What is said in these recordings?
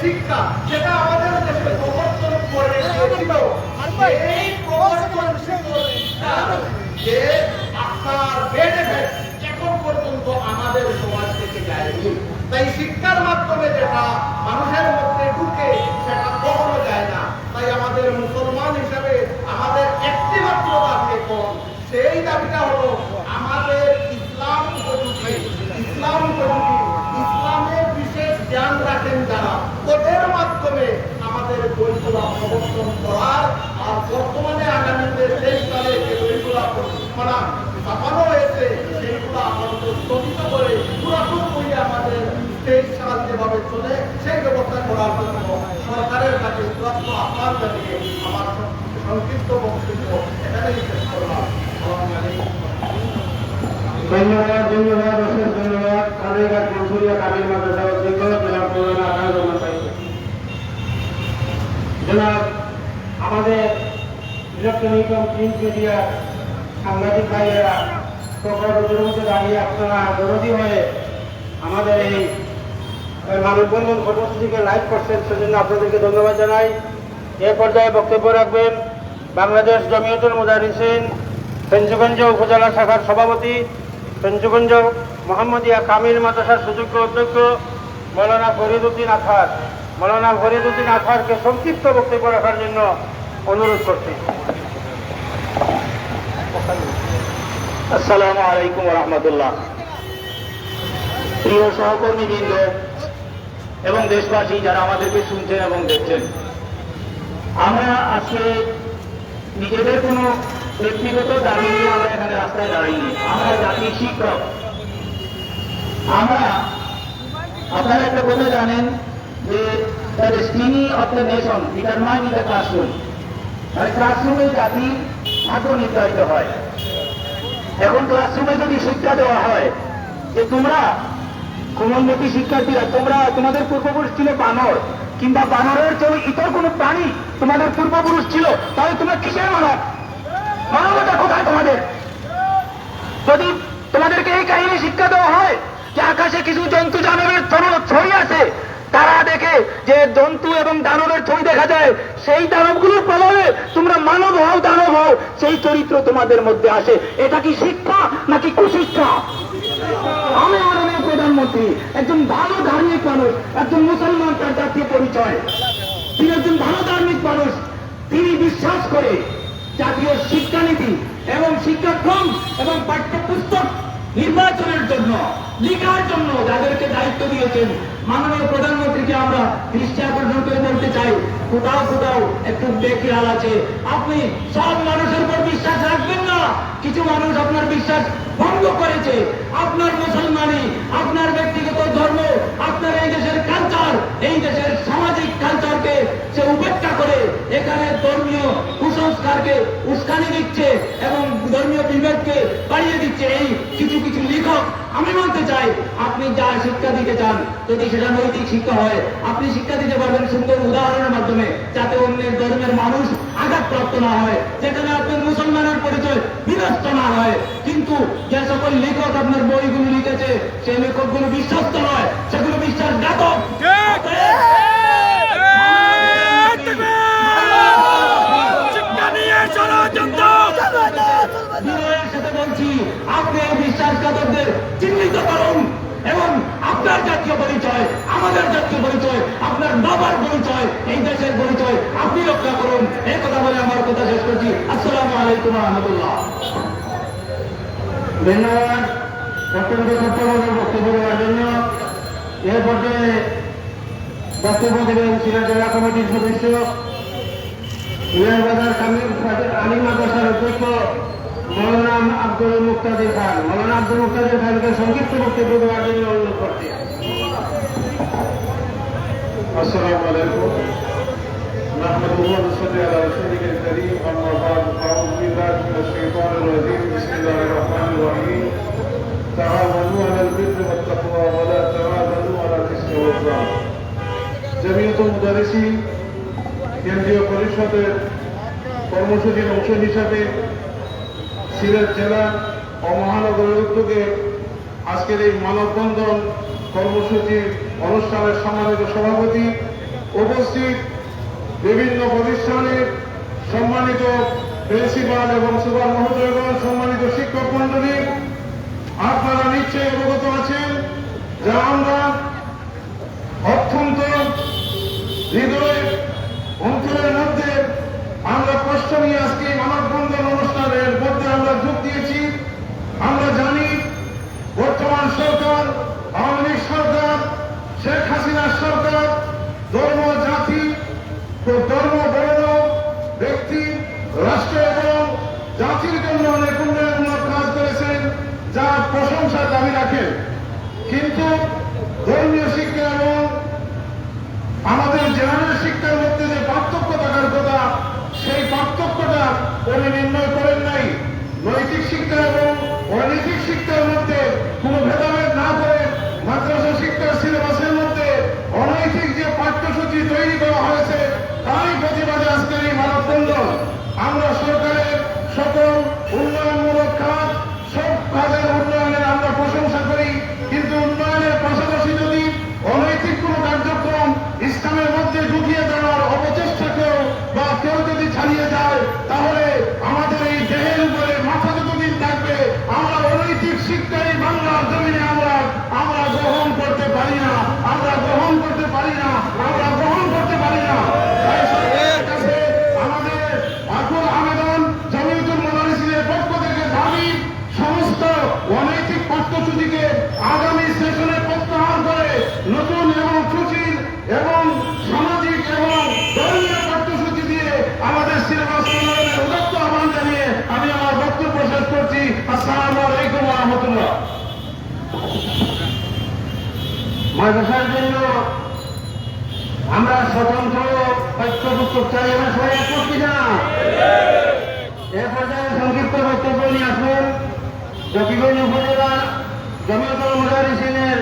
শিক্ষা যেটা আমাদের দেশে প্রবর্তন করে দিয়েছিল, এই প্রবর্তন শিক্ষা যে আফটার বেনিফিট এখন পর্যন্ত আমাদের সমাজ থেকে যায়নি। তাই শিক্ষার মাধ্যমে যেটা মানুষের মধ্যে ঢুকে সেটা কখনো যায় না। তাই আমাদের মুসলমান হিসাবে আমাদের একটি মাত্র দাবি এখন, সেই দাবিটা হলো আমাদের ইসলাম উপযোগী, ইসলামের বিশেষ জ্ঞান রাখেন যারা, ওদের মাধ্যমে আমাদের বইগুলা প্রবর্তন করার। আর বর্তমানে আগামীতে 23 সালে যে বইগুলা ছাপানো হয়েছে সেইগুলা আমাদের স্থগিত করে পুরাতন বই আমাদের 23 সাল যেভাবে চলে সেই ব্যবস্থা করার জন্য সরকারের কাছে উদাত্ত আহ্বান জানিয়ে আমার সংক্ষিপ্ত বক্তব্য এখানেই শেষ করলাম। ধন্যবাদ, ধন্যবাদ, অশেষ ধন্যবাদ। কালীঘাট মনসুরিয়া কামিল মাদ্রাসার অধ্যক্ষ জনাব মৌলানা আকানুর রহমান ভাইকে। জনাব আমাদের ইলেকট্রনিক এবং প্রিন্ট মিডিয়ার সাংবাদিক ভাইয়েরা প্রকল্পের মধ্যে দাঁড়িয়ে আপনারা দরদি হয়ে আমাদের এই মানববন্ধন কর্মসূচিকে লাইভ করছেন, সেজন্য আপনাদেরকে ধন্যবাদ জানাই। এ পর্যায়ে বক্তব্য রাখবেন বাংলাদেশ জমিয়তুল মুদারিসিন ফেঞ্চুগঞ্জ উপজেলা শাখার সভাপতি, ফেঞ্চুগঞ্জ মোহাম্মদিয়া কামিল মাদ্রাসার সুযোগ্য অধ্যক্ষ মৌলানা ফরিদ উদ্দিন আথার। মৌলানা ফরিদ উদ্দিন আথারকে সংক্ষিপ্ত বক্তব্য রাখার জন্য অনুরোধ করছি। আসসালামু আলাইকুম ওয়া রাহমাতুল্লাহ। প্রিয় সহকর্মীবৃন্দ এবং দেশবাসী যারা আমাদেরকে শুনছেন এবং দেখছেন, আমরা আজকে নিজেদের কোনো ব্যক্তিগত দাবি নিয়ে আমরা এখানে রাস্তায় দাঁড়াইনি। আমরা জাতির শিক্ষক। আপনারা একটা কথা জানেন যে the destiny of the nation determine in the classroom. মানে ক্লাসরুমে জাতির ভাগ্য নির্ধারিত হয়। এখন ক্লাসরুমে যদি শিক্ষা দেওয়া হয় যে তোমরা কোমলমতি শিক্ষার্থীরা, তোমাদের পূর্বপুরুষ ছিল বানর, কিংবা বানরের চেয়ে ইতর কোন প্রাণী তোমাদের পূর্বপুরুষ ছিল, তাহলে তোমরা কিসের মানব? মানবতা কোথায় তোমাদের? যদি তোমাদেরকে এই কাহিনী শিক্ষা দেওয়া হয় যে আকাশে কিছু জন্তু জানোয়ারের ছবি আছে, তারা দেখে যে জন্তু এবং দানবের ছবি দেখা যায়, সেই দানবগুলোর প্রভাবে তোমরা মানব হও, দানব হও, সেই চরিত্র তোমাদের মধ্যে আসে। এটা কি শিক্ষা নাকি কুশিক্ষা? আমি মাননীয় প্রধানমন্ত্রী একজন ভালো ধার্মিক মানুষ, একজন মুসলমান, তার জাতীয় পরিচয়, তিনি একজন ভালো ধার্মিক মানুষ। তিনি বিশ্বাস করে জাতীয় শিক্ষানীতি এবং শিক্ষাক্রম এবং পাঠ্যপুস্তক নির্বাচনের জন্য, লিখার জন্য যাদেরকে দায়িত্ব দিয়েছেন মাননীয় প্রধানমন্ত্রীকে আমরা দৃষ্টি আকর্ষণ করে বলতে চাই, কোথাও কোথাও একটু বেখেয়াল আছে। আপনি সব মানুষের উপর বিশ্বাস রাখবেন না। কিছু মানুষ আপনার বিশ্বাস ভঙ্গ করেছে। আপনার মুসলমানি, আপনার ব্যক্তিগত ধর্ম, আপনার এই দেশের কালচার, এই দেশের সামাজিক কালচারকে সে উপেক্ষা করে এখানে ধর্মীয় কুসংস্কারকে উস্কানি দিচ্ছে এবং ধর্মীয় বিভেদকে বাড়িয়ে দিচ্ছে এই কিছু কিছু লেখক। আমি বলতে চাই, আপনি যা শিক্ষা দিতে চান, যদি সেটা নৈতিক শিক্ষা হয়, আপনি শিক্ষা দিতে পারবেন সুন্দর উদাহরণের মাধ্যমে, যাতে অন্যের ধর্মের মানুষ আঘাতপ্রাপ্ত না হয়, যেখানে আপনার মুসলমানের পরিচয় বিনষ্ট না হয়। কিন্তু যে সকল লেখক আপনার বইগুলো লিখেছে, সেই লেখকগুলো বিশ্বস্ত নয়, সেগুলো বিশ্বাসঘাতক। সাথে বলছি, আপনি এই বিশ্বাসঘাতকদের চিহ্নিত করুন এবং আপনার জাতীয় পরিচয়, আমাদের জাতীয় পরিচয়, আপনার বাবার পরিচয়, এই দেশের পরিচয় আপনি রক্ষা করুন। এই কথা বলে আমার কথা শেষ করছি। আসসালামু আলাইকুম ওয়া রাহমাতুল্লাহ। ধন্যবাদ বক্তব্য দেওয়ার জন্য। এর পর্যায়ে বক্তব্য দেবেন সিলেট জেলা কমিটির সদস্য বাজার কামিল আলী মাদ্রাসার অধ্যক্ষ মৌলানা আব্দুল মুক্তাদির খান। মৌলানা আব্দুল মুক্তাদির খানকে সংক্ষিপ্ত বক্তব্য দেওয়ার জন্য অনুরোধ করছি। আসসালামু আলাইকুম। নাহমাদুহু ওয়া নুসাল্লি আলা রাসূলিল কারীম, আম্মা বা'দ। আউযু বিল্লাহি মিনাশ শাইতানির রাজীম। বিসমিল্লাহির রাহমানির রাহিম। তাআওয়ানু আলাল বিররি ওয়াত তাকওয়া ওয়া লা তাআওয়ানু আলাল ইসমি ওয়াল উদওয়ান। জমিয়তুল মুদারিসিন কেন্দ্রীয় পরিষদের কর্মসূচির অংশ হিসাবে সিলেট জেলা ও মহানগরের উদ্যোগে আজকের এই মানববন্ধন কর্মসূচির অনুষ্ঠানের সম্মানিত সভাপতি উপস্থিত বিভিন্ন প্রতিষ্ঠানের সম্মানিত প্রিন্সিপাল এবং সুপার মহোদয়গণ, সম্মানিত শিক্ষক মন্ডলী, আপনারা নিশ্চয়ই অবগত আছেন যে আমরা অত্যন্ত হৃদয় অঞ্চলের মধ্যে আমরা কষ্ট নিয়ে আজকে মানববন্ধন অনুষ্ঠানের মধ্যে আমরা যোগ দিয়েছি। আমরা জানি বর্তমান সরকার, আওয়ামী লীগ সরকার, শেখ হাসিনার সরকার ধর্ম, জাতি, ধর্ম, বর্ণ, ব্যক্তি, রাষ্ট্র এবং জাতির জন্য অনেক উন্নয়নমূলক কাজ করেছেন, যা প্রশংসার দাবি রাখেন। কিন্তু ধর্মীয় শিক্ষা এবং আমাদের জেনারেল শিক্ষার মধ্যে যে পার্থক্য থাকার কথা, সেই পার্থক্যটা উনি নির্ণয় করেন নাই। নৈতিক শিক্ষা এবং অনৈতিক শিক্ষার মধ্যে কোনো ভেদাভেদ না করে মাদ্রাসা শিক্ষার সিলেবাসের মধ্যে অনৈতিক যে পাঠ্যসূচি তৈরি করা হয়েছে, তারই প্রতিবাদে আজকের এই মানববন্ধন। আমরা সরকারের সকল উন্নয়নমূলক কাজ, সব কাজের উন্নয়নের আমরা প্রশংসা করি, কিন্তু উন্নয়নের পাশাপাশি যদি অনৈতিক কোনো কার্যক্রম ইসলামের মধ্যে ঢুকিয়ে দেওয়ার অপচেষ্টাকেও বা কেউ যদি ছাড়িয়ে যায়, তাহলে আমাদের এই দেহের উপরে মাথা যতদিন থাকবে, আমরা অনৈতিক শিক্ষাই বাংলার জমিনে আমরা গ্রহণ করতে পারি না, আমরা গ্রহণ করতে পারি না, আমরা গ্রহণ করতে পারি না। তাই সরকারের কাছে আমাদের আকুল আবেদন, জমিয়তুল মোদারিসিনের পক্ষ থেকে দাবি, সমস্ত অনৈতিক পাঠ্যসূচিকে আগামী সেশনে প্রত্যাহার করে নতুন এবং সুশীল এবং সামাজিক এবং ধর্মীয় পাঠ্যসূচি দিয়ে আমাদের সিলেবাস উন্নয়নের উদাত্ত আহ্বান জানিয়ে আমি আমার বক্তব্য শেষ করছি। আসসালামু আলাইকুম ওয়া রাহমাতুল্লাহ। মাদ্রাসার জন্য আমরা স্বতন্ত্র পাঠ্যপুস্তক চাই, আমরা সবাই এক করছি না। এ পর্যায়ে সংক্ষিপ্ত বক্তব্য নিয়ে আসুন জকিগঞ্জ উপজেলা জমিয়তুল মোদারিসিনের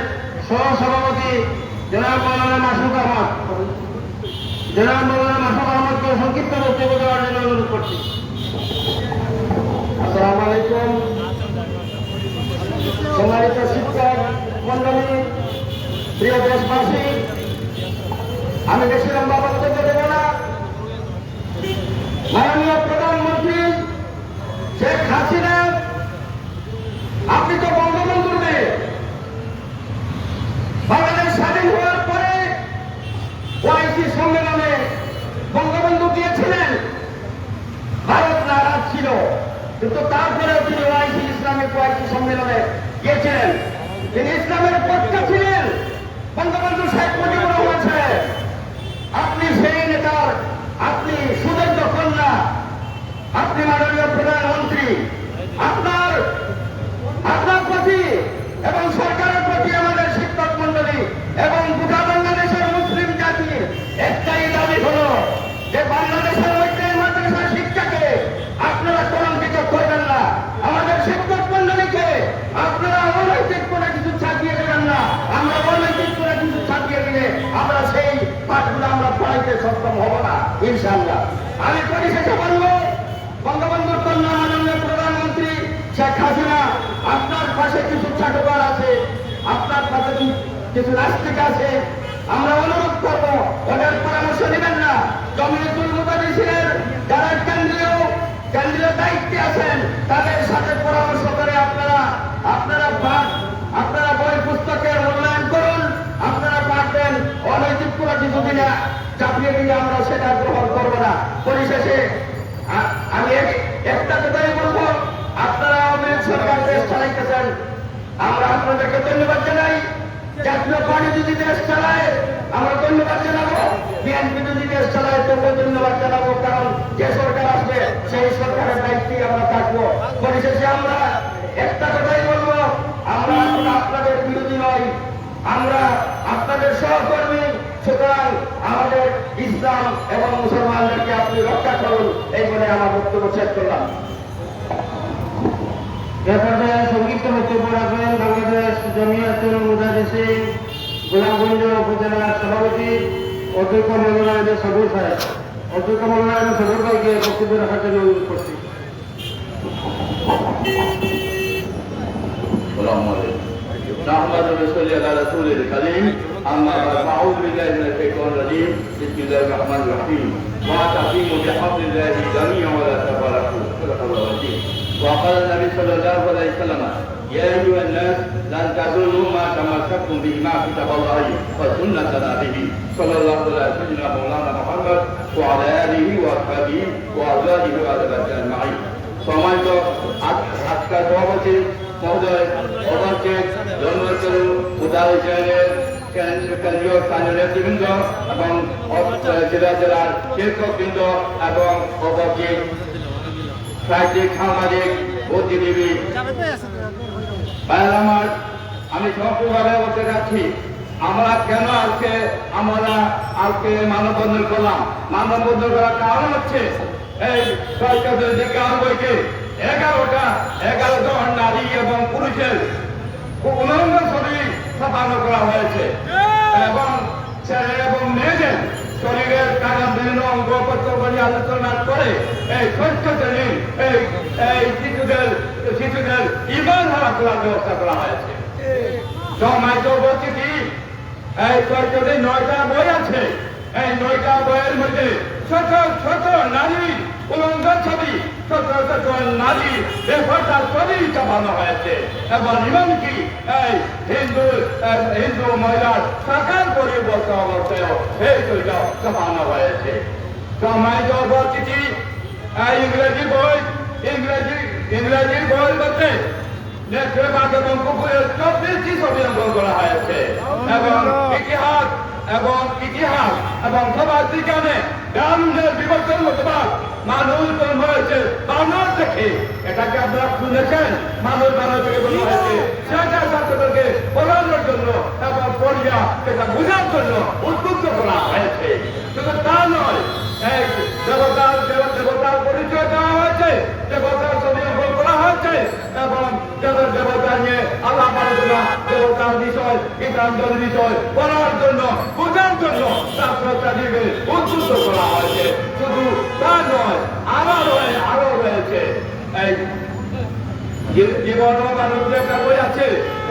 সহসভাপতি জনাব মৌলানা মাসুক আহমদ। জনাব মৌলানা মাসুক আহমদকে সংক্ষিপ্ত বক্তব্য দেওয়ার জন্য অনুরোধ করছি। আসসালামু আলাইকুম। সম্মানিত শিক্ষক মন্ডলী, প্রিয় দেশবাসী, আমি বেশি লম্বা বক্তব্য দেব না। মাননীয় প্রধানমন্ত্রী শেখ হাসিনা, আপনি তো বঙ্গবন্ধুর মেয়ে। বাংলাদেশ স্বাধীন হওয়ার পরে ওআইসি সম্মেলনে বঙ্গবন্ধু দিয়েছিলেন, ভারত নারাজ ছিল, কিন্তু তারপরেও তিনি ওআইসি ইসলামিক ওআইসি সম্মেলনে গিয়েছিলেন। তিনি ইসলামের পক্ষে ছিলেন। বঙ্গবন্ধু শেখ মুজিবুর রহমান সাহেব, আপনি সেই নেতার, আপনি সুযোগ্য কন্যা, আপনি মাননীয় প্রধানমন্ত্রী, আপনার প্রতি এবং সরকারের প্রতি আমাদের শিক্ষক মন্ডলী এবং গোটা বাংলাদেশের মুসলিম জাতির একটাই দাবি হল যে বাংলাদেশের মধ্যে মাদ্রাসা শিক্ষাকে আপনারা কলঙ্কিত করবেন না। আমাদের শিক্ষক মন্ডলীকে আপনারা অনৈতিক কোনো কিছু ছাপিয়ে দেবেন না। আমরা অনৈতিক কোনো কিছু ছাপিয়ে দিলে আমরা সেই পাঠগুলো আমরা পড়াইতে সক্ষম হব না, ইনশাআল্লাহ। আমি পরিশেষে বলব, বঙ্গবন্ধুর কন্যা মাননীয় প্রধানমন্ত্রী শেখ হাসিনা, আপনার পাশে কিছু চাটুকার আছে, আপনার পাশে কিছু নাস্তিক আছে। আমরা অনুরোধ করব, ওদের পরামর্শ নেবেন না। জমিয়তুল মোদারিসিনের যারা কেন্দ্রীয় দায়িত্বে আছেন, তাদের সাথে পরামর্শ করে আপনারা বই পুস্তকের মূল্যায়ন করুন। আপনারা পাঠবেন, অনৈতিক কোনো কিছু দিলে চাপিয়ে দিলে আমরা সেটা গ্রহণ করবো না। পরিশেষে আমি একটা কথাই বলবো, আপনারা আওয়ামী লীগ সরকার দেশ চালাইতেছেন, আমরা আপনাদেরকে ধন্যবাদ জানাই। জাতীয় পার্টি যদি দেশ চালায় আমরা ধন্যবাদ জানাবো, বিএনপি যদি দেশ চালায় তবু ধন্যবাদ জানাবো, কারণ যে সরকার আসবে সেই সরকারের দায়িত্বে আমরা থাকবো। পরিশেষে আমরা একটা কথাই বলবো, আমরা আপনাদের বিরোধী নই, আমরা আপনাদের সহকর্মী। সুতরাং আমাদের ইসলাম এবং মুসলমানদেরকে আপনি রক্ষা করুন, এই বলে আমার বক্তব্য শেষ করলাম। এ পর্যায়ে সংক্ষিপ্ত বক্তব্য রাখবেন বাংলাদেশ জমিয়তুল মোদারিসিন গোলাপগঞ্জ উপজেলার সভাপতি অধ্যক্ষ মৌলানা সবুর সাহেব। অধ্যক্ষ মৌলানা সবুর ভাইকে বক্তব্য রাখার জন্য অনুরোধ করছি। نحمد ونصلي على رسول الكريم أما بعد فأعوذ بالله من الشيطان الرجيم بسم الله الرحمن الرحيم واعتصموا بحبل الله جميعا ولا تفرقوا صدق الله العظيم وقال النبي صلى الله عليه وسلم يا أيها الناس لن تضلوا ما تمسكتم به مع كتاب الله وسنة نبيه صلى الله عليه سيدنا مولانا محمد وعلى آله وأصحابه وأزواجه وأزواجه أجمعين সম্মানিত আজকের সভাপতি মহোদয় উপস্থিত জন্মস্বরূপ উদার ইসরায়েলের কেন্দ্রীয় স্থানীয় নেতৃবৃন্দ এবং জেলা জেলার শিক্ষকবৃন্দ এবং উপস্থিত সাহিত্যিক সাংবাদিক বুদ্ধিজীবী ভাইয়ের আমার, আমি সম্পূর্ণভাবে বলতে চাচ্ছি আমরা কেন আজকে মানববন্ধন করলাম। মানববন্ধন করার কারণ হচ্ছে এই সরকারের দিকে বইকে 11 জন নারী এবং পুরুষের উলঙ্গ ছবি ছাপানো করা হয়েছে এবং ছেলে এবং মেয়েদের শরীরের নানা বিভিন্ন অঙ্গ প্রত্যঙ্গ নিয়ে আলোচনা করে এই ষষ্ঠ শ্রেণীর এই শিশুদের ইমান হারা করার ব্যবস্থা করা হয়েছে। সম্মানিত উপস্থিতি, এই সরকারের 9টা বই আছে। এই 9টা বইয়ের মধ্যে ছোট ছোট নারী উলঙ্গ ছবি, ছোট ছোট নারী বেফরদার ছবি চাপানো হয়েছে এবং এমনকি এই হিন্দু মহিলার সাকার পরিবর্তন অবস্থায়ও এই ছবিটা চাপানো হয়েছে। সম্মানিত উপস্থিতি, ইংরেজির বই মধ্যে নেত্রবাদ এবং কুকুরের 24টি ছবি অঙ্কন করা হয়েছে এবং এবং সমাজ বিজ্ঞানে ডানের বিবর্তন মতবাদ মানুষ জন্ম হয়েছে বানর থেকে। এটাকে আপনারা শুনেছেন, মানুষ বানর থেকে জন্ম হয়েছে। সেটা ছাত্রদেরকে পড়ানোর জন্য এবং পড়িয়া সেটা বোঝার জন্য উদ্বুদ্ধ করা হয়েছে। শুধু তা নয়, এই দেবতার পরিচয় দেওয়া হয়েছে, দেবতার ছবি অঙ্কন করা হয়েছে এবং দেবতা নিয়ে আল্লাহ আলোচনা, দেবতার বিষয়, গীতাঞ্জলি বিষয় পড়ার জন্য বোঝার জন্য ছাত্রছাত্রীদের উদ্বুদ্ধ করা হয়েছে। শুধু তা নয়, আরো রয়েছে এই জীবন মানুষের একটা বই আছে।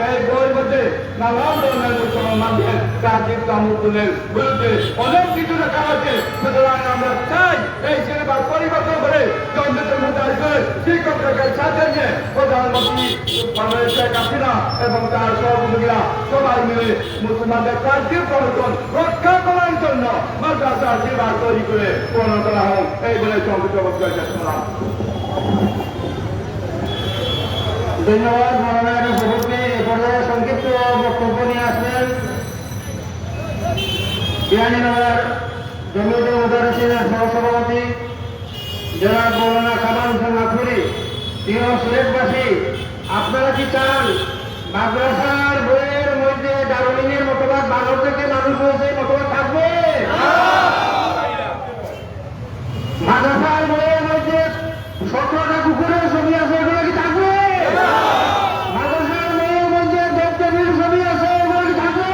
এই বইয়ের মধ্যে নানান ধরনের মুসলমানদের রাজনীতি কামুনের বিরুদ্ধে অনেক কিছু লেখা হয়েছে। সুতরাং আমরা চাই এই সিলেবাস পরিবর্তন করে জন্মের মধ্যে আসবে শিক্ষকদের সাথে নিয়ে প্রধানমন্ত্রী শেখ হাসিনা এবং তার সহযোগীরা সবাই মিলে মুসলমানদের রাজনীতি প্রবর্তন রক্ষা করার জন্য মাদ্রাসার সিলেবাস তৈরি করে পূরণ করা হোক, এই বলে সংযুক্ত বক্তব্য শেষ করলাম। ধন্যবাদ মহানায়ক সভাপতি। এ পর্যায়ে সংক্ষিপ্ত বক্তব্য নিয়ে আসবেন বিয়ানীনগর জমিয়তে মুদারিসিনের সহসভাপতি জনাব মৌলানা কামাল হোসেন নাথুরি। প্রিয় সিলেটবাসী, আপনারা কি চান মাদ্রাসার বইয়ের মধ্যে ডারউইনের মতবাদ বানর থেকে মানুষ হয়েছে মতবাদ থাকবে? মাদ্রাসার বইয়ের মধ্যে 17টা কুকুরের ছবি আছে, এগুলো কি থাকবে? মাদ্রাসার বইয়ের মধ্যে দেবদেবীর ছবি আছে, এগুলো কি থাকবে?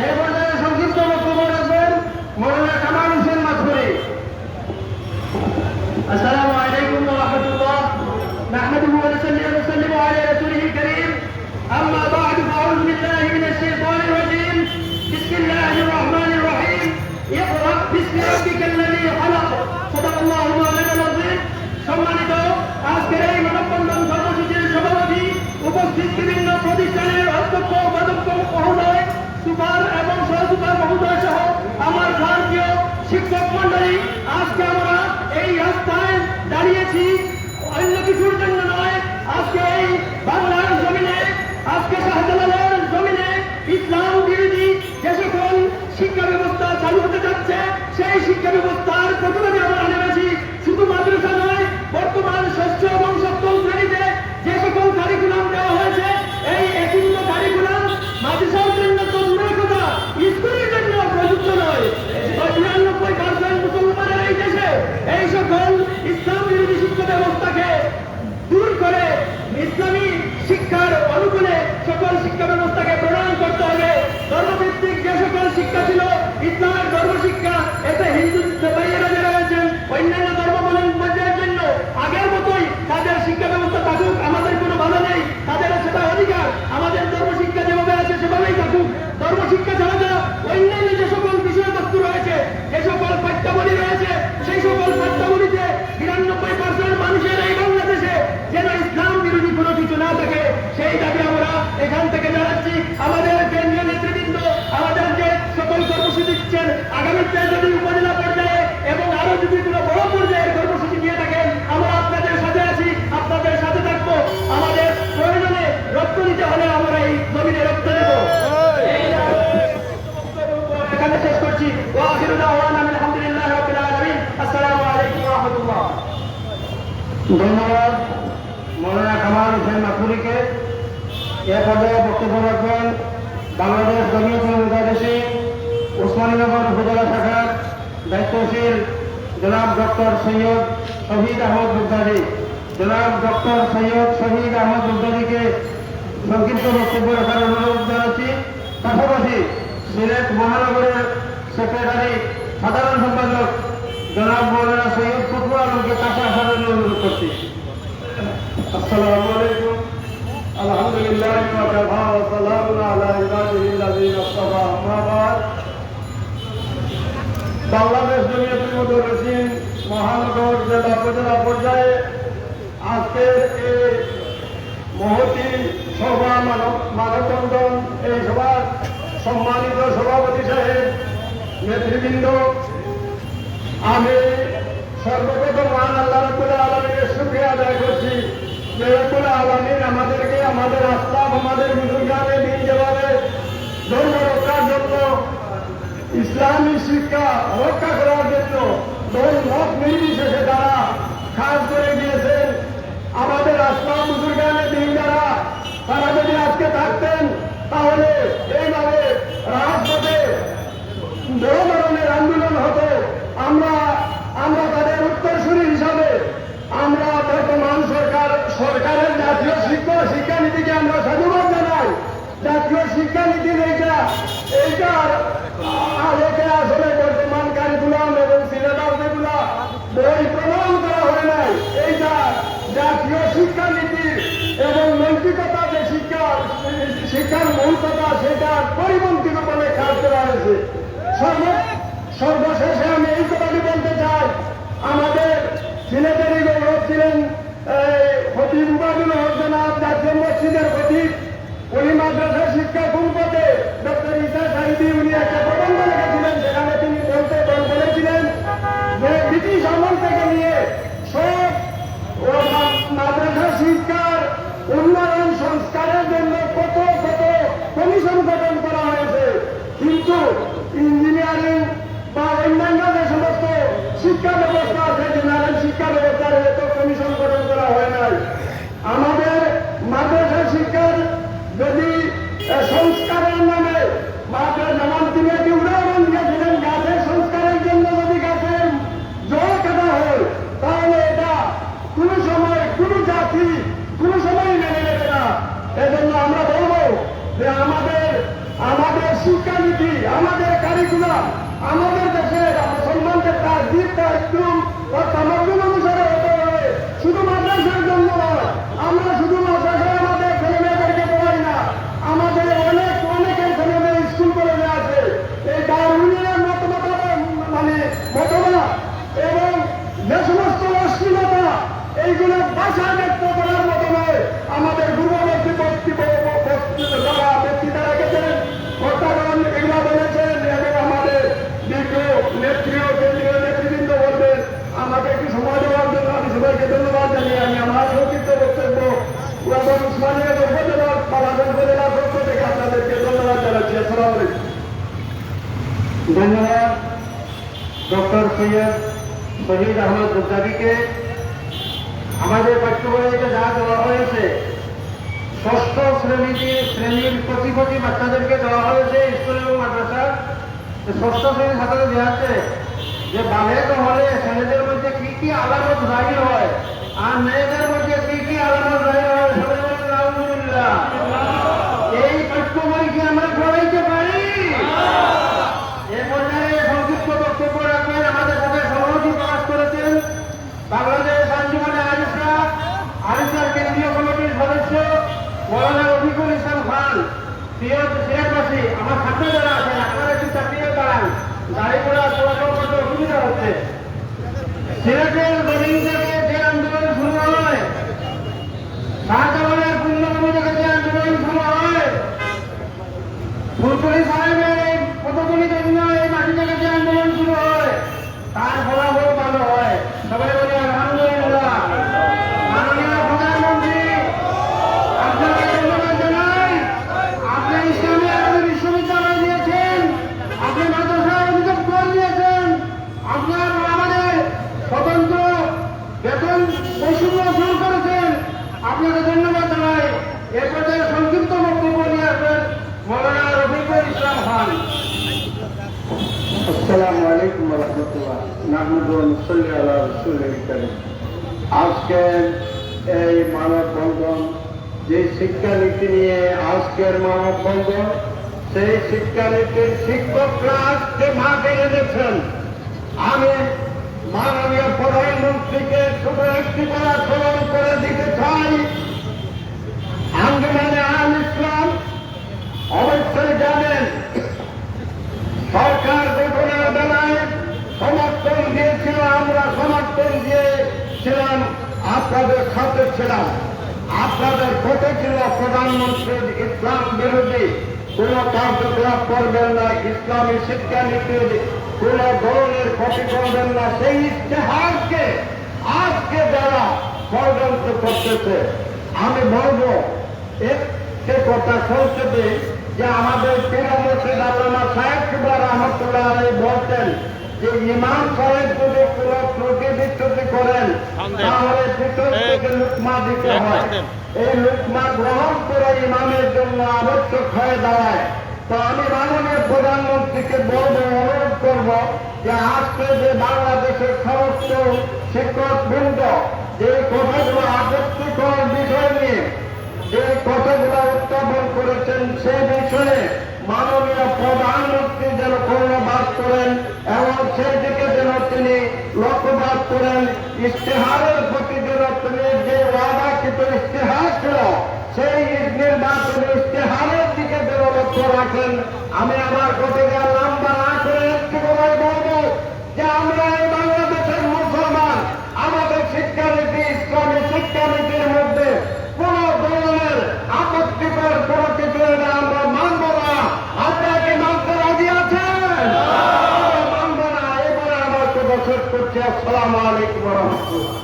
এই পর্যায়ে সংক্ষিপ্ত বক্তব্য রাখবেন মৌলানা কামাল হোসেন নাথুরি। السلام عليكم ورحمة الله نحمده ونصلي ونسلم على رسوله الكريم أما بعد فأعوذ بالله من الشيطان الرجيم بسم الله ক্ষেত্রে যদি উপজেলা পর্যায়ে এবং আরো যদি কোনো বড় পর্যায়ের কর্মসূচি নিয়ে থাকেন, আমরা আপনাদের সাথে আছি, আপনাদের সাথে থাকবো। আমাদের প্রয়োজনে রক্ত দিতে হলে আমরা এই জমিনে রক্ত দেব। এখানে শেষ করছি। ওয়া আখিরু দাওয়ানা আলহামদুলিল্লাহি রাব্বিল আলামিন। আসসালামু আলাইকুম ওয়া রাহমাতুল্লাহ। ধন্যবাদ মৌলানা কামাল হোসেন মাথুরিকে। এ পর্যায়ে বক্তব্য রাখবেন বাংলাদেশ জমিয়তুল মুজাহিদিন উসমানীনগর উপজেলা শাখার দায়িত্বশীল জনাব ডক্টর সৈয়দ শহীদ আহমদ বুগদারি। জনাব ডক্টর সৈয়দ শহীদ আহমদ বুগদারিকে সংক্ষিপ্ত বক্তব্য রাখার অনুরোধ জানাচ্ছি। পাশাপাশি সিলেট মহানগরের সেক্রেটারি সাধারণ সম্পাদক জনাব মৌলানা সৈয়দ ফখরুল আলমকে কাছে আসার জন্য অনুরোধ করছি। আসসালামু আলাইকুম। আলহামদুলিল্লাহ ওয়া কাফা ওয়া সালামুন আলা ইবাদিহিল্লাযিনা ইসতাফা। আম্মা বা'দ। বাংলাদেশ জমিয়তুল মুজাহিদিন মহানগর জেলা উপজেলা পর্যায়ে আজকের এই মহতী সভা মানববন্ধন, এই সভার সম্মানিত সভাপতি সাহেব, নেতৃবৃন্দ, আমি সর্বপ্রথম মহান আল্লাহ রাব্বুল আলামিনের শুকরিয়া আদায় করছি যে রাব্বুল আলামিন আমাদেরকে আমাদের আসলাম আমাদের বুজুর্গানে দিন যেভাবে ধর্ম রক্ষার জন্য, ইসলামী শিক্ষা রক্ষা করার জন্য দল মত নির্বিশেষে তারা কাজ করে গিয়েছেন। আমাদের আসলাম বুজুর্গানে দিন যারা, তারা যদি আজকে থাকতেন তাহলে এইভাবে রাজপথে বড় ধরনের আন্দোলন হতো। আমরা তাদের উত্তরসূরি হিসাবে আমরা বর্তমান সরকারের জাতীয় শিক্ষানীতিকে আমরা সাধুবাদ জানাই। জাতীয় শিক্ষানীতির এইটার আলোকে আসলে বর্তমান কারিকুলাম এবং সিলেবাস যেগুলা বই প্রণয়ন করা হয় নাই, এইটা জাতীয় শিক্ষানীতির এবং নৈতিকতা যে শিক্ষার মূল কথা সেটা পরিপন্থী বলে কাজ করা হয়েছে। সর্বশেষে আমি এই কথাটি বলতে চাই, আমাদের সিলেটেরই গৌরব ছিলেন খতিব উবায়দুল হক জনাব, জাতীয় মসজিদের খতিব। উনি মাদ্রাসা শিক্ষা কুলপতি ডক্টর ঈসা সাঈদী, উনি একটা প্রবন্ধ লিখেছিলেন, সেখানে তিনি বলেছিলেন যে ব্রিটিশ আমল থেকে নিয়ে সব মাদ্রাসা শিক্ষার উন্নয়ন সংস্কারের জন্য কত কমিশন গঠন করা হয়েছে, কিন্তু ইঞ্জিনিয়ারিং বা অন্যান্য যে সমস্ত শিক্ষা ব্যবস্থা আছে, জেনারেল শিক্ষা ব্যবস্থার এত কমিশন গঠন করা হয় নাই। আমাদের মাদ্রাসা শিক্ষার যদি সংস্কারের নামে যেমন তিনি একটি উদাহরণ দিয়েছিলেন, গাছের সংস্কারের জন্য যদি গাছের জল কাটা হয় তাহলে এটা কোনো সময় কোনো জাতি কোনো সময় মেনে নেবে না। এজন্য আমরা বলবো যে আমাদের শিক্ষানীতি, আমাদের কারিকুলাম, আমাদের দেশের মুসলমানদের তাকদীরটা একটু তামাদ্দুন অনুসারে হতে হবে, শুধু মাদ্রাসার জন্য নয়। আমরা শুধু মাদ্রাসায় আমাদের ছেলেমেয়েদেরকে পড়াই না, আমাদের অনেকের ছেলেমেয়ে স্কুল কলেজে আছে। এই দারুণের মতবাদ এবং যে সমস্ত অশ্লীলতা এইগুলো ভাষা ব্যক্ত করার মতো নয়। আমাদের পূর্ববর্তী যারা বক্তৃতা রেখেছেন, ভোক্তাগণ এগুলো বলেছেন এবং আমাদের দীর্ঘ কেন্দ্রীয় নেতৃবৃন্দ বলবেন। আমাকে একটু সময় দেওয়ার জন্য আমি সবাইকে ধন্যবাদ জানিয়ে আমি আমার সংক্ষিপ্ত বক্তব্য উসমানীনগর উপজেলার বাংলাদেশ উপজেলার পক্ষ থেকে আপনাদেরকে ধন্যবাদ জানাচ্ছি। আসসালামু আলাইকুম। ধন্যবাদ ডক্টর সৈয়দ শহীদ আহমদ বুগদারিকে। আমাদের পাঠ্য বইতে যা দেওয়া হয়েছে, ষষ্ঠ শ্রেণীর প্রতি বাচ্চাদেরকে দেওয়া হয়েছে স্কুল এবং মাদ্রাসা। ষষ্ঠ শ্রেণীর ছাত্রদের দেওয়াচ্ছে যে বালেগ হলে ছেলেদের মধ্যে কি কি আলামত জাহির হয় আর মেয়েদের মধ্যে কি কি আলামত জাহির হয়। আলহামদুলিল্লাহ, এই পাঠ্য বই কি আমরা পড়াইতে পারি? এ পর্যায়ে সংক্ষিপ্ত বক্তব্য রাখবেন আমাদের সাথে সহমতি প্রকাশ করেছেন বাংলাদেশ আঞ্জুমানে আরিসার কেন্দ্রীয় কমিটির সদস্য মৌলানা রফিকুল ইসলাম খান। সিলেটবাসী, আমার ছাত্র যারা আছেন আপনারা একটু চাকরিয়ে দাঁড়ান, গাড়ি ঘোড়া চলাচল করতে অসুবিধা হচ্ছে। সিলেটের জমিন থেকে যে আন্দোলন শুরু হয়, শাহজাহানের পুণ্যভূমি থেকে যে আন্দোলন শুরু হয়, ফুলপুরি সাহেবের এই পদগুলির জন্য এই মাটি থেকে যে আন্দোলন শুরু এ পর্যায়ে সংক্ষিপ্ত বক্তব্য নিয়ে আসবেন মৌলানা রফিকুল ইসলাম খান। আসসালামু আলাইকুম ওয়া রাহমাতুল্লাহ। নাহমাদু ওয়া নুসাল্লি আলা রাসূলিল কারীম। আজকে এই মানববন্ধন, যে শিক্ষানীতি নিয়ে আজকের মানববন্ধন, সেই শিক্ষানীতির শিক্ষকরা আজকে মাঠে এনেছেন। আমি মাননীয় প্রধানমন্ত্রীকে শুধু একটি কথা স্মরণ করে দিতে চাই, আঞ্জুমানে আল ইসলাম অবশ্যই জানেন সরকার গঠনের বেলায় সমর্থন দিয়েছিল, আমরা সমর্থন দিয়েছিলাম, আপনাদের সাথে ছিলাম। আপনাদের পথে ছিল প্রধানমন্ত্রীর ইসলাম বিরোধী কোন কার্যকলাপ করবেন না, ইসলামী শিক্ষানীতির কোন ধরনের ক্ষতি করবেন না। সেই ইশতেহারকে আজকে যারা ষড়যন্ত্র করতেছে, আমি বলবো একটি কথা সংক্ষেপে, যে আমাদের পীর মুর্শিদ আল্লামা সাহেব কিবলা রহমতুল্লাহ আলাইহি বলতেন যে ইমাম সাহেব যদি কোন ত্রুটি বিচ্যুতি করেন তাহলে ভিতর থেকে লুকমা দিতে হয়। এই লুকমা গ্রহণ করে ইমামের জন্য আবশ্যক হয়ে দাঁড়ায়। তো আমি মাননীয় প্রধানমন্ত্রীকে বলবো, অনুরোধ করব যে আজকে যে বাংলাদেশের সমস্ত শিক্ষক বৃন্দ যে কথাগুলো আপত্তিকর বিষয় নিয়ে যে কথাগুলো উত্থাপন করেছেন, সে বিষয়ে মাননীয় প্রধানমন্ত্রী যেন কর্ণপাত করেন এবং সেই দিকে যেন তিনি লক্ষ্যপাত করেন। ইশতেহারের প্রতি যেন তিনি যে ওয়াদাকৃত ইশতেহার ছিল, সেই নির্বাচনী ইশতেহারের দিকে যেন লক্ষ্য রাখেন। আমি আমার কথাকে লম্বা না করে একটু কথাই বলবো যে আমরা এই বাংলাদেশের মুসলমান, আমাদের শিক্ষানীতি ইসলামী শিক্ষানীতির মধ্যে কোন ধরনের আপত্তিকর কোন কিছু আমরা মানব না। আপনারা কি মানতে রাজি আছেন? মানব না। এবারে আমার কথা শেষ করছি। আসসালামু আলাইকুম ওয়া রাহমাতুল্লাহ।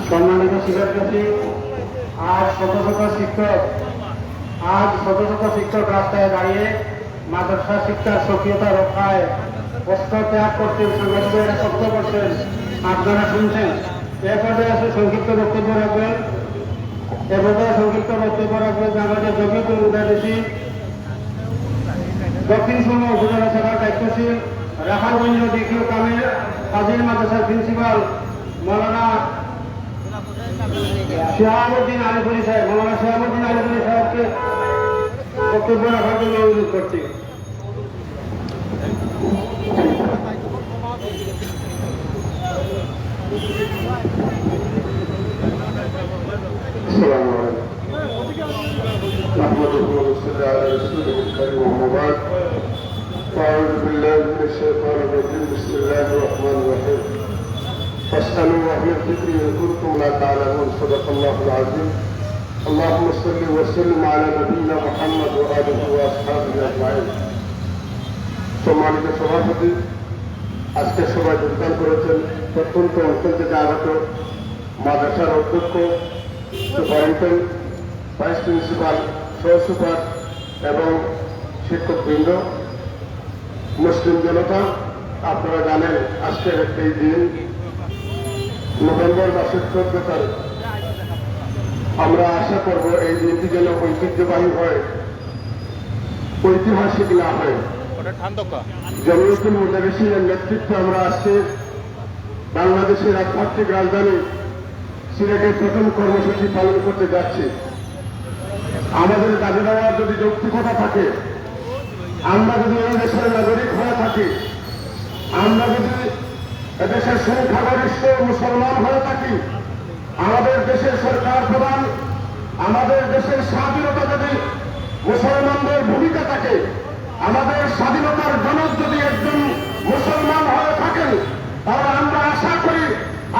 সম্মানিত শিক্ষার্থী, আজ শত শত শিক্ষক রাস্তায় দাঁড়িয়ে মাদ্রাসা শিক্ষার স্বকীয়তা রক্ষায় কষ্ট ত্যাগ করছেন, সাংবাদিকেরা কষ্ট করছেন, আপনারা শুনছেন। এরপরে আছে সংক্ষিপ্ত বক্তব্য রাখবেন আমাদের জমিয়তুল মুদারিসিন দক্ষিণ সুরমা উপজেলা শাখার দায়িত্বশীল রাখালগঞ্জ দ্বিতীয় কামিল ফাজিল মাদ্রাসার প্রিন্সিপাল মৌলানা শিহাবুদ্দিন আলিপুরি সাহেব, মৌলানা শিহাবুদ্দিন আলিপুরি সাহেবকে বক্তব্য রাখার জন্য অনুরোধ করছি। السلام عليكم. نحمده ونصلي على رسوله الكريم وما بعد. أعوذ بالله من الشيطان الرجيم. بسم الله الرحمن الرحيم. فاسألوا أهل الذكر إن كنتم لا تعلمون. صدق الله العظيم. اللهم صل وسلم على نبينا محمد وآله وأصحابه أجمعين. সম্মানিত সভাপতি, আজকে সবাই যোগদান করেছেন প্রত্যন্ত অঞ্চল থেকে আগত মাদ্রাসার অধ্যক্ষ, সুপারিনটেন্ডেন্ট, ভাইস প্রিন্সিপাল, সহ সুপার এবং শিক্ষকবৃন্দ, মুসলিম জনতা। আপনারা জানেন আজকের এই দিন নভেম্বর মাসের 14 তারিখ। আমরা আশা করব এই দিনটি যেন ঐতিহ্যবাহী হয়, ঐতিহাসিক না হয়। জমিয়তুল মুদারিসিনের নেতৃত্বে আমরা আজকে বাংলাদেশের আধ্যাত্মিক রাজধানী সিলেটের প্রথম কর্মসূচি পালন করতে যাচ্ছি। আমাদের দাবি দেওয়ার যদি যৌক্তিকতা থাকে, আমরা যদি এই দেশের নাগরিক হয়ে থাকি, আমরা যদি এদেশের সংখ্যাগরিষ্ঠ মুসলমান হয়ে থাকি, আমাদের দেশের সরকার প্রধান, আমাদের দেশের স্বাধীনতা যদি মুসলমানদের ভূমিকা থাকে, আমাদের স্বাধীনতার জনক যদি একজন মুসলমান হয়ে থাকেন, তাহলে আমরা আশা করি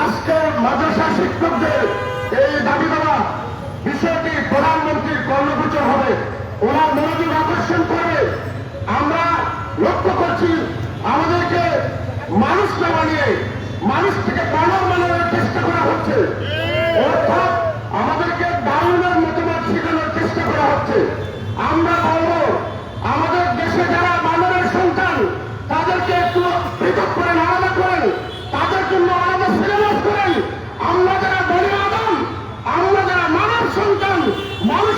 আজকে মাদ্রাসা শিক্ষকদের এই দাবি দেওয়া বিষয়টি প্রধানমন্ত্রীর কর্ণগোচর হবে, ওনার মনোযোগ আকর্ষণ করবে। আমরা লক্ষ্য করছি আমাদেরকে মানুষ না বানিয়ে মানুষ থেকে বানর বানানোর চেষ্টা করা হচ্ছে, অর্থাৎ আমাদেরকে দারুণের মতামত শেখানোর চেষ্টা করা হচ্ছে। আমরা বলবো আমাদের দেশে যারা বানরের সন্তান, তাদেরকে একটু পৃথক করেন, আলাদা করেন, তাদের জন্য আলাদা সিলেবাস করেন। আমরা যারা বনি আদম, আমরা যারা মানব সন্তান, মানুষ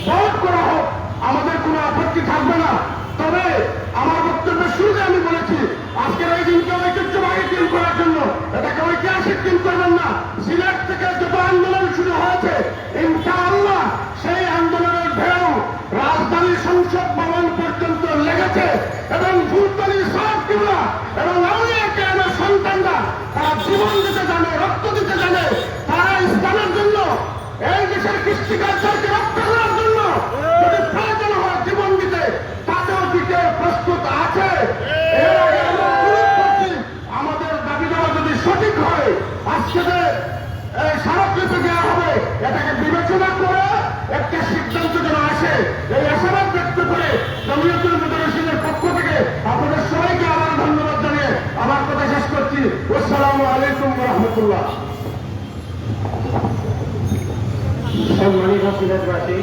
ভোট করা হোক, আমাদের কোনো আপত্তি থাকবে না। তবে আমার বক্তব্যের শুরুতে আমি বলেছি, আজকের এই দিনকে ঐতিহ্যবাহী দিন করার জন্য এটাকে ঐতিহাসিক দিন করবেন না। সিলেট থেকে যত আন্দোলন শুরু হয়েছে, ইনশাআল্লাহ সেই আন্দোলনের ঢেউ রাজধানীর সংসদ ভবন পর্যন্ত লেগেছে এবং ফুলতলির সব কিবলা এবং আউলিয়া কেরামের সন্তানরা তারা জীবন দিতে জানে, রক্ত দিতে জানে। তারা ইসলামের জন্য, এই দেশের কৃষ্টি কালচারকে রক্ষা করার জন্য যদি প্রয়োজন হয় জীবন দিতে, তাতেও দিতে প্রস্তুত আছে। এর আগে আমরা অনুরোধ করছি, আমাদের দাবি দেওয়া যদি সঠিক হয়, আজকে যে এই স্মারকলিপি দেওয়া হবে, এটাকে বিবেচনা করে একটা সিদ্ধান্ত যেন আসে, এই আশাবাদ ব্যক্ত করে জমিয়তুল মুদাররিসিনের পক্ষ থেকে আপনাদের সবাইকে আবার ধন্যবাদ জানিয়ে আমার কথা শেষ করছি। আসসালামু আলাইকুম ওয়া রাহমাতুল্লাহ। সম্মানিত সিলেটবাসী,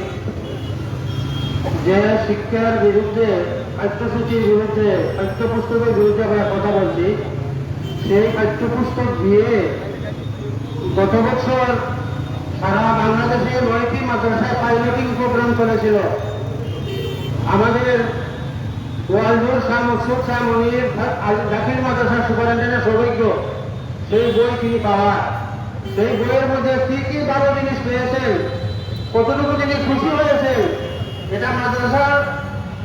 যে শিক্ষার বিরুদ্ধে, পাঠ্যসূচির বিরুদ্ধে, পাঠ্যপুস্তকের বিরুদ্ধে আমরা কথা বলছি, সেই পাঠ্যপুস্তক দিয়ে গত বছর সারা বাংলাদেশে 9টি মাদ্রাসায় পাইলটিং প্রোগ্রাম চলেছিল। আমাদের ওয়ালদুর শাহ মকসুদ শাহ মনির জাকির মাদ্রাসার সুপারিনটেন্ডেন্ট সৌভাগ্য সেই বই তিনি পাওয়া, সেই বইয়ের মধ্যে কি কি ভালো জিনিস পেয়েছেন, কতটুকু তিনি খুশি হয়েছেন, এটা মাদ্রাসার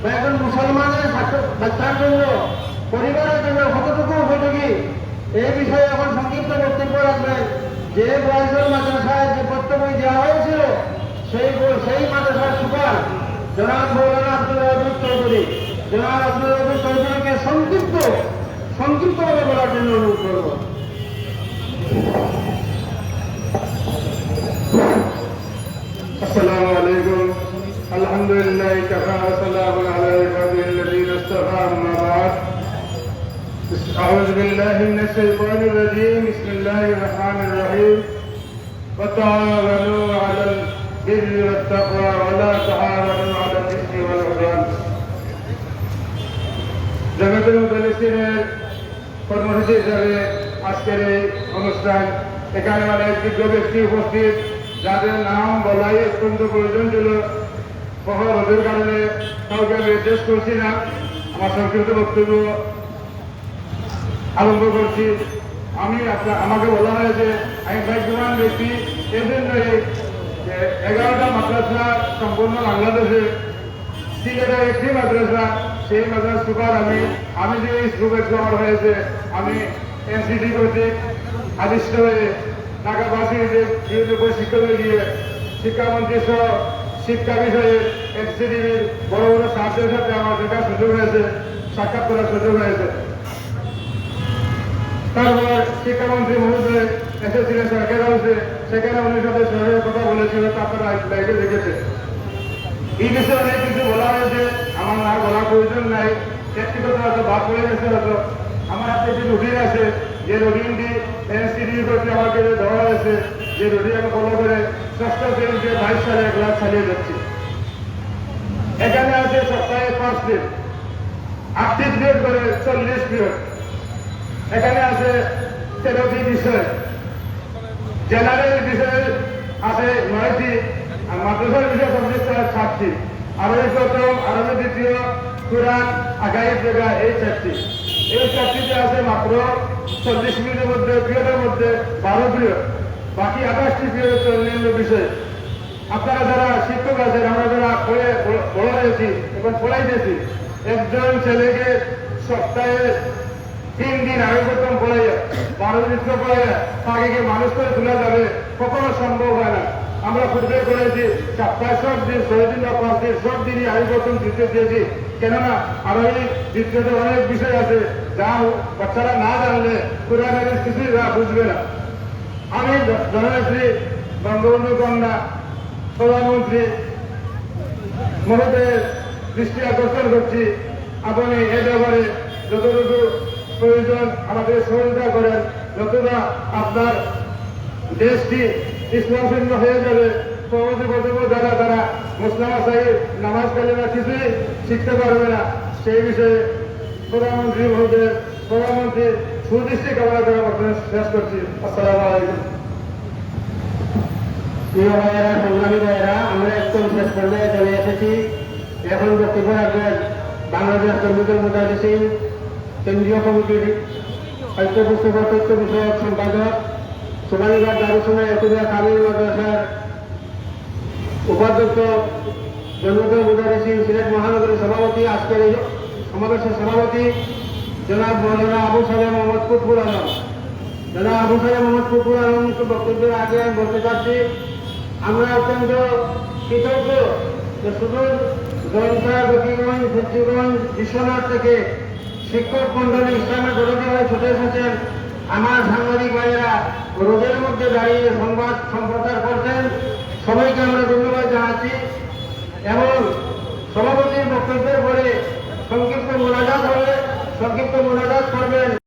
বা একজন মুসলমানের বাচ্চার জন্য, পরিবারের জন্য কতটুকু উপযোগী, এই বিষয়ে এখন সংক্ষিপ্ত বক্তব্য রাখবেন যে বয়সের মাদ্রাসায় যে পত্র বই দেওয়া হয়েছিল, সেই মাদ্রাসার সুপার জনাব মৌলানা আব্দুল ওয়াদুদ চৌধুরী, জনাব আব্দুল ওয়াদুদ চৌধুরীকে সংক্ষিপ্তভাবে বলার জন্য অনুরোধ করব। السلام عليكم. الحمد لله كفى وسلام على عباده الذين اصطفى. أما بعد، أعوذ بالله من الشيطان الرجيم. بسم الله الرحمن الرحيم. وتعاونوا على البر والتقوى ولا تعاونوا على الإثم والعدوان. জমিয়তুল মুদাররিসিনের কর্মসূচি হিসাবে আজকের এই অনুষ্ঠান, এখানে অনেক যোগ্য ব্যক্তি উপস্থিত, যাদের নাম বলাই অত্যন্ত প্রয়োজন ছিল। রোদের কারণে কাউকে আমি নির্দেশ করছি না, আমার সংক্ষিপ্ত বক্তব্য আরম্ভ করছি। আমাকে বলা হয়েছে আমি ভাগ্যবান ব্যক্তি, এই জন্যই 11টা মাদ্রাসা সম্পূর্ণ বাংলাদেশে, সিলেটের একটি মাদ্রাসা, সেই মাদ্রাসা সুপার আমি যে স্টুডেন্ট আমার হয়েছে, আমি এনসিটি কর্তৃক আদিষ্ট হয়ে ঢাকাবাসীদের বিভিন্ন প্রশিক্ষণে গিয়ে শিক্ষামন্ত্রী সহ শিক্ষা বিষয়ে এনসিটিভির বড় বড় সাহায্যের সাথে আমার দেখার সুযোগ হয়েছে, সাক্ষাৎ করার সুযোগ হয়েছে। তারপর শিক্ষামন্ত্রী মহোদয় এসেছিলেন সরকার হাউসে, সেখানে উনি সাথে সরকারের কথা বলেছিলেন, আপনারা লাইভে দেখেছে। এই বিষয়ে অনেক কিছু বলা হয়েছে, আমার না বলার প্রয়োজন নাই, ব্যক্তিগত হয়তো ভাগ করে গেছে। হয়তো আমার হাতে যে রুটিন আছে, যে রুটিনটি এনসিডি করতে আমাকে দেওয়া হয়েছে, যে রুটিন আমি ফলো করে 6ষ্ঠ শ্রেণীতে 22 সালে ক্লাস চালিয়ে যাচ্ছি। এখানে আছে সপ্তাহে 5 দিন, 8টি পিরিয়ড করে 40 পিরিয়ড। এখানে আছে 13টি বিষয়, জেনারেল বিষয় আছে 9টি, আর মাদ্রাসার বিষয় সাবজেক্ট আছে 7টি, আরবি প্রথম, আরবি দ্বিতীয়, কুরআন, আকাইদ, ফিকহ, এই 4টি। এই 4টিতে আছে মাত্র 40 মিনিটের মধ্যে, পিরিয়ডের মধ্যে 12 পিরিয়ড, বাকি 28টি পিরিয়ড অন্যান্য বিষয়। আপনারা যারা শিক্ষক আছেন, আমরা যারা বড় হয়েছি এবং পড়াইতেছি, একজন ছেলেকে সপ্তাহে 3 দিন আগে প্রথম পড়াইয়া 12 দিন পড়াইয়া তাকে কি মানুষ করে তোলা যাবে? কখনো সম্ভব হয় না। আমরা পূর্বে করেছি সপ্তাহে সব দিন, 6 দিন বা 5 দিন, সব দিনই আগে প্রথম দ্বিতীয় দিয়েছি। কেননা আরো এই দ্বিতীয়তে অনেক বিষয় আছে যা বাচ্চারা না জানলে কোরআনের কিছুই বুঝবে না। আমি জননেত্রী বঙ্গবন্ধু কন্যা প্রধানমন্ত্রী মহোদয়ের দৃষ্টি আকর্ষণ করছি, আপনি এ ব্যাপারে যতটুকু প্রয়োজন আমাদের সহযোগিতা করেন, যতটা আপনার দেশটি ইসলামশূন্য হয়ে যাবে। যারা তারা মুসলামা সাহিব নামাজ কালিমা কিছুই শিখতে পারবে না, সেই বিষয়ে প্রধানমন্ত্রী সুদৃষ্টি কামনা করে শেষ করছি। আসসালামু আলাইকুম। প্রিয় ভাইয়েরা, সংগ্রামী ভাইয়েরা, আমরা একদম শেষ পর্যায়ে চলে এসেছি। এখন বক্তব্য রাখবেন বাংলাদেশ তরমুজের মুজাহিদিন কেন্দ্রীয় কমিটির সাহিত্য পুস্তক তথ্য বিষয়ক সম্পাদক, সোনালীঘাট দারুসুনা একুদিয়া কামিল মাদ্রাসার উপাধ্যক্ষ, জন্মদিন মুজাহিদিন সিলেট মহানগরীর সভাপতি, আজকের এই সমাবেশের সভাপতি জনাব মৌলানা আবু সালেহ মোহাম্মদ কুতবুল আলম। জনাব আবু সালেহ মোহাম্মদ কুতবুল আলমকে বক্তব্যের আগে আমি বলতে চাচ্ছি, আমরা অত্যন্ত কৃতজ্ঞ যে শুধু জয়ন্তা, বকিগঞ্জ, ফেঞ্চিগঞ্জ, বিশ্বনাথ থেকে শিক্ষক মন্ডলী ইসলামের বিরোধী হয়ে ছুটে এসেছেন। আমার সাংবাদিক ভাইয়েরা রোদের মধ্যে দাঁড়িয়ে সংবাদ সম্প্রচার করছেন। সবাইকে আমরা ধন্যবাদ জানাচ্ছি এবং সভাপতির বক্তব্যের পরে সংক্ষিপ্ত মোনাজাত করবেন